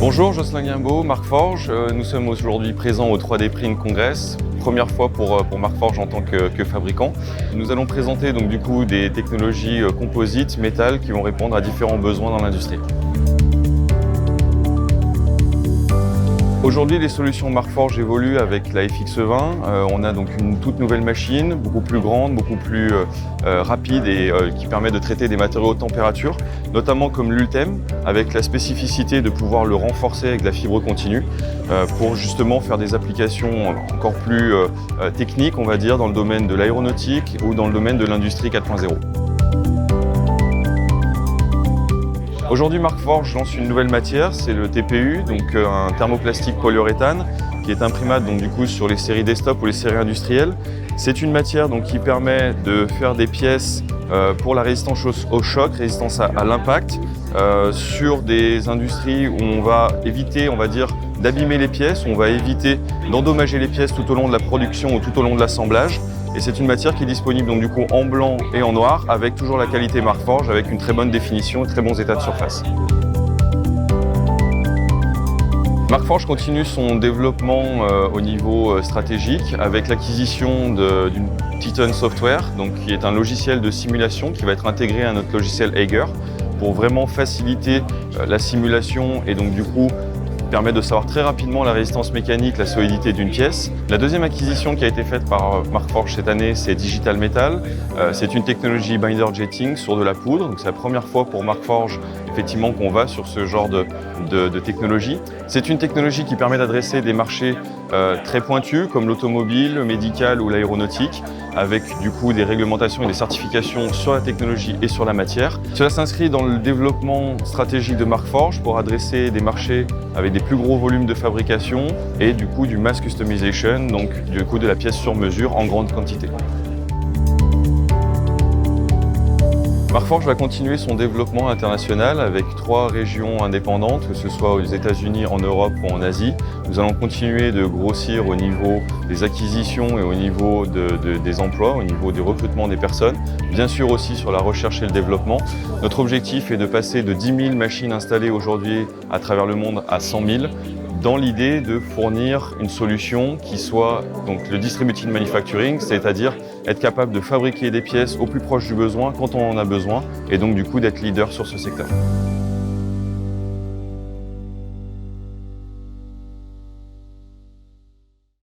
Bonjour, Jocelyn Guimbaud, Markforged. Nous sommes aujourd'hui présents au 3D Print Congress, première fois pour Markforged en tant que fabricant. Nous allons présenter donc du coup des technologies composites, métal qui vont répondre à différents besoins dans l'industrie. Aujourd'hui, les solutions Markforged évoluent avec la FX20. On a donc une toute nouvelle machine, beaucoup plus grande, beaucoup plus rapide et qui permet de traiter des matériaux haute température, notamment comme l'ULTEM, avec la spécificité de pouvoir le renforcer avec de la fibre continue pour justement faire des applications encore plus techniques, on va dire, dans le domaine de l'aéronautique ou dans le domaine de l'industrie 4.0. Aujourd'hui, Markforged lance une nouvelle matière, c'est le TPU, donc un thermoplastique polyuréthane, qui est imprimable donc, du coup, sur les séries desktop ou les séries industrielles. C'est une matière donc, qui permet de faire des pièces pour la résistance au choc, résistance à l'impact, sur des industries où on va éviter, on va dire, d'abîmer les pièces, où on va éviter d'endommager les pièces tout au long de la production ou tout au long de l'assemblage. Et c'est une matière qui est disponible donc, du coup, en blanc et en noir, avec toujours la qualité Markforged, avec une très bonne définition et très bons états de surface. Markforged continue son développement au niveau stratégique avec l'acquisition d'une Titan Software, donc, qui est un logiciel de simulation qui va être intégré à notre logiciel Eiger pour vraiment faciliter la simulation et donc du coup permet de savoir très rapidement la résistance mécanique, la solidité d'une pièce. La deuxième acquisition qui a été faite par Markforged cette année, c'est Digital Metal. C'est une technologie binder jetting sur de la poudre. C'est la première fois pour Markforged effectivement qu'on va sur ce genre de technologie. C'est une technologie qui permet d'adresser des marchés très pointus comme l'automobile, le médical ou l'aéronautique, avec du coup des réglementations et des certifications sur la technologie et sur la matière. Cela s'inscrit dans le développement stratégique de Markforged pour adresser des marchés avec des plus gros volumes de fabrication et du coup du mass customization, donc du coup de la pièce sur mesure en grande quantité. Markforged va continuer son développement international avec 3 régions indépendantes, que ce soit aux États-Unis, en Europe ou en Asie. Nous allons continuer de grossir au niveau des acquisitions et au niveau des emplois, au niveau du recrutement des personnes, bien sûr aussi sur la recherche et le développement. Notre objectif est de passer de 10 000 machines installées aujourd'hui à travers le monde à 100 000, dans l'idée de fournir une solution qui soit donc le distributed manufacturing, c'est-à-dire être capable de fabriquer des pièces au plus proche du besoin quand on en a besoin et donc du coup d'être leader sur ce secteur.